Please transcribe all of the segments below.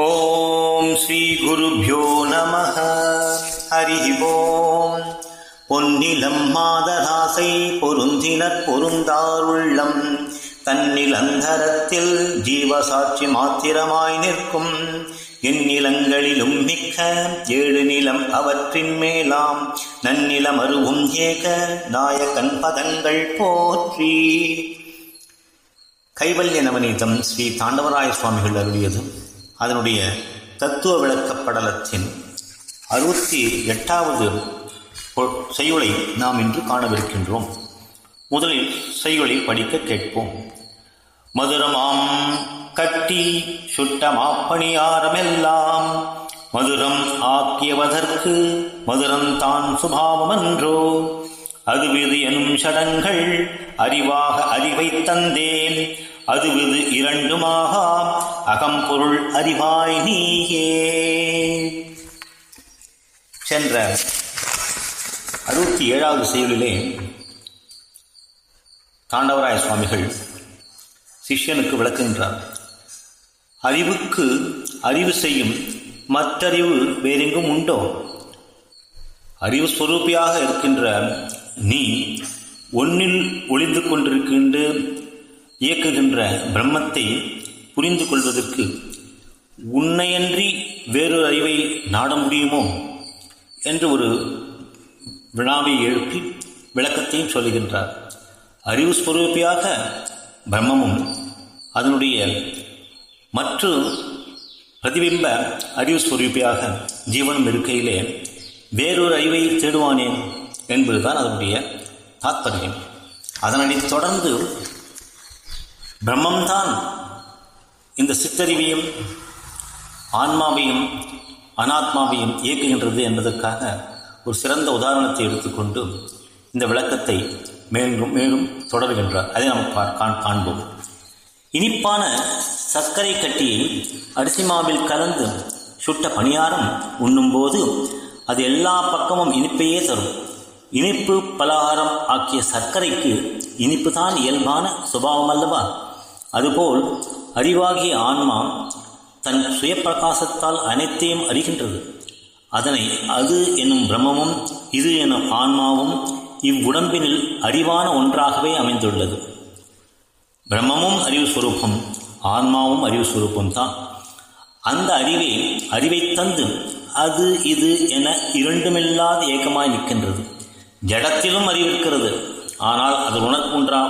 ஓம் ஸ்ரீ குருப்யோ நமஹ. ஹரி ஓம். பொன்னிலம் மாதராசை பொருந்தினர் பொருந்தார் உள்ளம் தன்னிலந்தரத்தில் ஜீவசாட்சி மாத்திரமாய் நிற்கும் எந்நிலங்களிலும் மிக்க ஏழு நிலம் அவற்றின் மேலாம் நன்னிலம் அருவும் ஏக நாயகன் பதங்கள் போற்றி. கைவல்ய நவநீதம் ஸ்ரீ தாண்டவராய சுவாமிகள் அருளியது. அதனுடைய தத்துவ விளக்கப்படலத்தின் 68வது செய்யுளை நாம் இன்று காணவிருக்கின்றோம். முதலில் செய்யுளை படிக்க கேட்போம். மதுரமாம் கட்டி சுட்ட மாப்பணியாரமெல்லாம் மதுரம் ஆக்கியவதற்கு மதுரம் தான் சுபாவமன்றோ அதுவிது எனும் சடங்கள் அறிவாக அறிவை தந்தேன் அதுவிது இரண்டுமாக அகம்பொருள் அறிவாய் நீயே. சென்ற 67வது செய்யுளிலே தாண்டவராய சுவாமிகள் சிஷ்யனுக்கு விளக்குகின்றார். அறிவுக்கு அறிவு செய்யும் மற்றறிவு வேறெங்கும் உண்டோ? அறிவு ஸ்வரூபியாக இருக்கின்ற நீ ஒன்னில் ஒளிந்து கொண்டிருக்கின்ற இயக்குகின்ற பிரம்மத்தை புரிந்து கொள்வதற்கு உன்னையன்றி வேறொரு அறிவை நாட முடியுமோ என்று ஒரு வினாவை எழுப்பி விளக்கத்தையும் சொல்லுகின்றார். அறிவு ஸ்வரூபியாக பிரம்மமும் அதனுடைய மற்ற பிரதிபிம்ப அறிவு ஸ்வரூபியாக ஜீவனும் இருக்கையிலே வேறொரு அறிவை தேடுவானேன் என்பதுதான் அதனுடைய தாத்பரியம். அதனை தொடர்ந்து பிரம்மம்தான் இந்த சித்தறிவையும் ஆன்மாவையும் அனாத்மாவையும் இயக்குகின்றது என்பதற்காக ஒரு சிறந்த உதாரணத்தை எடுத்துக்கொண்டு இந்த விளக்கத்தை மேலும் தொடர்கின்றார். அதை நாம் காண்போம். இனிப்பான சர்க்கரை கட்டியை அரிசிமாவில் கலந்து சுட்ட பணியாரம் உண்ணும்போது அது எல்லா பக்கமும் இனிப்பையே தரும். இனிப்பு பலகாரம் ஆக்கிய சர்க்கரைக்கு இனிப்பு தான் இயல்பான சுபாவம் அல்லவா? அதுபோல் அறிவாகிய ஆன்மா தன் சுயப்பிரகாசத்தால் அனைத்தையும் அறிகின்றது. அதனை அது எனும் பிரம்மமும் இது எனும் ஆன்மாவும் இவ்வுடம்பினில் அறிவான ஒன்றாகவே அமைந்துள்ளது. பிரம்மமும் அறிவு சுரூபம், ஆன்மாவும் அறிவு சுரூபம்தான். அந்த அறிவை தந்து அது இது என இரண்டுமில்லாத ஏகமாய் நிற்கின்றது. ஜடத்திலும் அறிவு இருக்கிறது, ஆனால் அது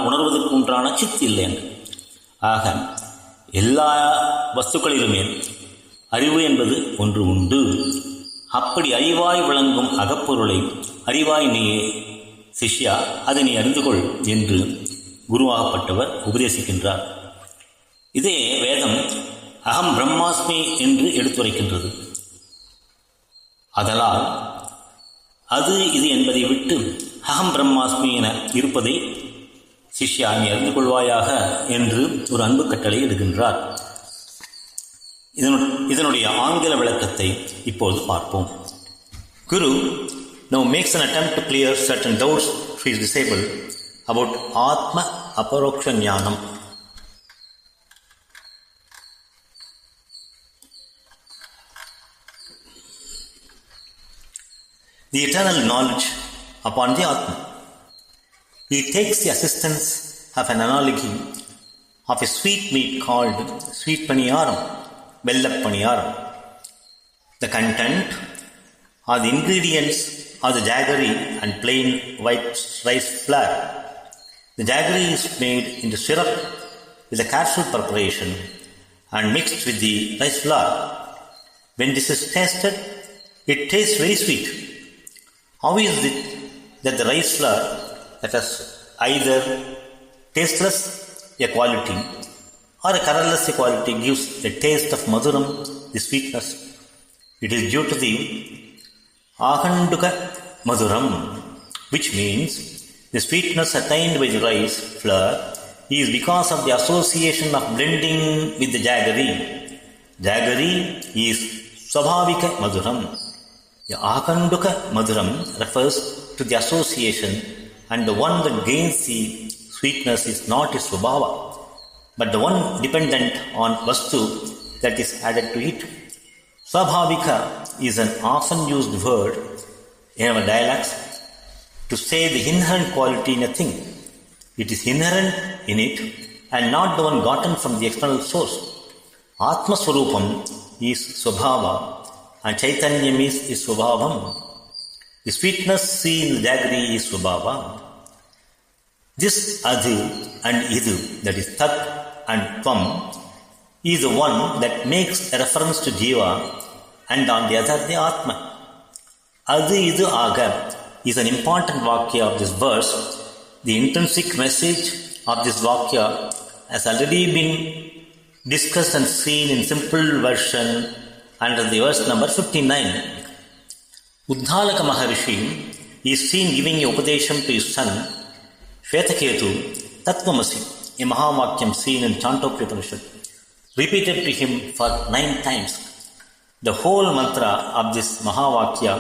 உணர்வதற்கு உண்டான சித்து இல்லை என்று. ஆக எல்லா வஸ்துக்களிலுமே அறிவு என்பது ஒன்று உண்டு. அப்படி அறிவாய் விளங்கும் அகப்பொருளை அறிவாய் நீயே சிஷ்யா, அதை நீ அறிந்து கொள் என்று குருவாகப்பட்டவர் உபதேசிக்கின்றார். இதே வேதம் அகம் பிரம்மாஸ்மி என்று எடுத்துரைக்கின்றது. அதனால் அது இது என்பதை விட்டு அகம் பிரம்மாஸ்மி என இருப்பதை சிஷ்யா நீ அறிந்து கொள்வாயாக என்று ஒரு அன்பு கட்டளை இடுகின்றார். இதனுடைய ஆங்கில விளக்கத்தை இப்போது பார்ப்போம். Guru now makes an attempt to clear certain doubts for his disciple about Atma Aparoksha Jnanam. The eternal knowledge upon the Atma. He takes the assistance of an analogy of a sweet meat called sweet paniyaram, vellapaniyaram. The content or the ingredients are the jaggery and plain white rice flour. The jaggery is made into syrup with a careful preparation and mixed with the rice flour. When this is tasted, it tastes very sweet. How is it that the rice flour that has either tasteless a quality or a colorless a quality gives a taste of madhuram, the sweetness? It is due to the ahanduka madhuram, which means the sweetness attained by the rice flour is because of the association of blending with the jaggery. Jaggery is swabhavika madhuram. The ahanduka madhuram refers to the association, and the one that gains the sweetness is not its swabhava, but the one dependent on vastu that is added to it. Swabhavika is an often used word in our dialects to say the inherent quality in a thing. It is inherent in it and not the one gotten from the external source. Atma Swarupam is Swabhava and Chaitanyam is Swabhavam. The sweetness seen in the jaggery is Swabhava. This Adu and Idu, that is Tat and Tvam, is the one that makes a reference to Jiva and on the other the Atma. Adu Idu Aga is an important Vakya of this verse. The intrinsic message of this Vakya has already been discussed and seen in simple version under the verse number 59. Uddalaka Maharishi is seen giving a Upadesham to his son Shvetaketu Tattvamasi, a Mahavakyam seen in Chandogya Upanishad, repeated to him for 9 times. The whole mantra of this Mahavakya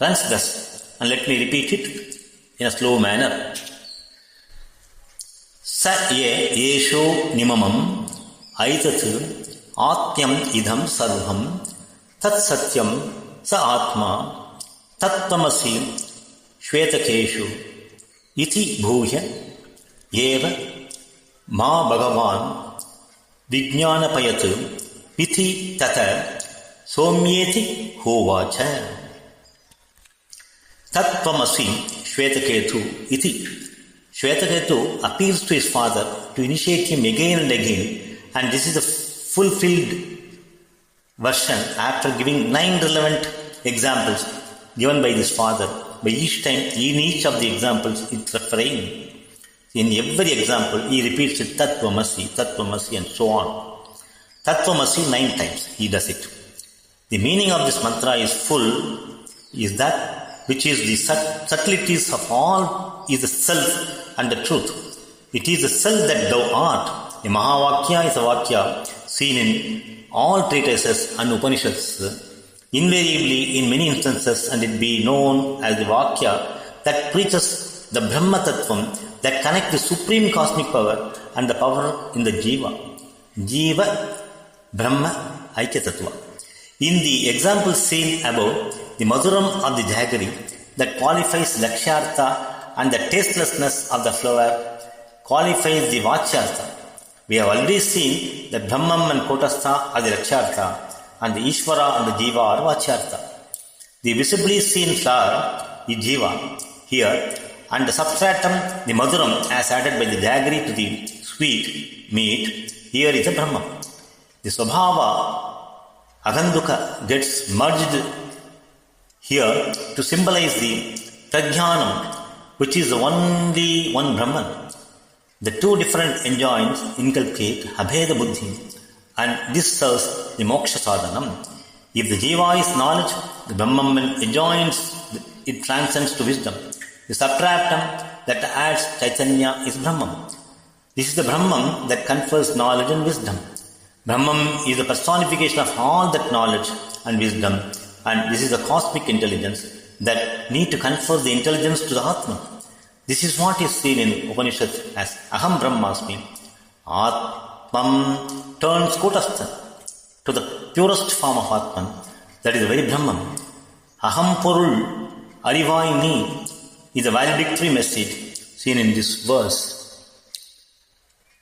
runs thus, and let me repeat it in a slow manner. Sa ye yesho nimamam aitat atyam idham sarvam tat satyam sa atma tattvamasi shvetakeshu iti bhuya eva ma bhagavan vijnanapayat iti tata somyeti hovacha. Tattvamasi Shvetaketu iti. Shvetaketu appeals to his father to initiate him again and again, and this is a fulfilled version after giving 9 relevant examples given by this father. By each time, in each of the examples, it's refrain. In every example, he repeats it Tattvamasi, Tattvamasi, and so on. Tattvamasi 9 times, he does it. The meaning of this mantra is full, is that which is the subtleties of all is the self and the truth. It is the self that thou art. A Mahavakya is a Vakya seen in all treatises and Upanishads, invariably in many instances, and it be known as the Vakya that preaches the Brahma Tattvam that connects the supreme cosmic power and the power in the Jiva. Jiva Brahma Aikya Tattva. In the example seen above, the Madhuram of the jaggery that qualifies Lakshyartha and the tastelessness of the flower qualifies the Vachyartha. We have already seen that Brahmam and Kotastha are the Lakshyartha and the Ishvara and the Jiva are Vachyartha. The visibly seen flower is Jiva here, and the substratum, the Madhuram, as added by the jaggery to the sweet meat, here is a Brahman. The Swabhava Aganduka gets merged here to symbolize the Prajnanam, which is the only one Brahman. The 2 different enjoins inculcate Abheda Buddhi, and this serves the Moksha Sadhanam. If the Jiva is knowledge, the Brahman enjoins, it transcends to wisdom. The substratum that adds Chaitanya is Brahman. This is the Brahman that confers knowledge and wisdom. Brahman is the personification of all that knowledge and wisdom, and this is the cosmic intelligence that need to confer the intelligence to the Atman. This is what is seen in Upanishad as Aham Brahmasmi. Atman turns Kotastha to the purest form of Atman, that is the very Brahman. Aham Porul Arivai Ni is a valedictory message seen in this verse.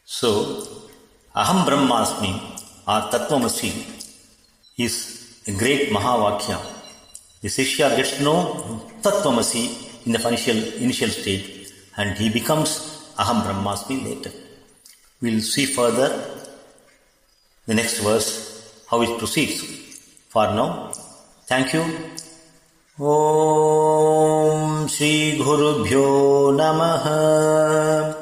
So, Aham Brahmasmi or Tattvamasi is a great Mahavakya. The Sishya gets to know Tattvamasi in the initial stage, and he becomes Aham Brahmasmi later. We'll see further the next verse, how it proceeds. For now, thank you. Om Shri Gurubhyo Namaha.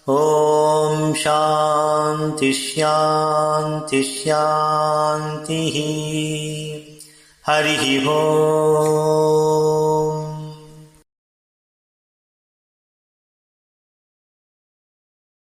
Om Shanti Shanti Shanti. Harihi Om.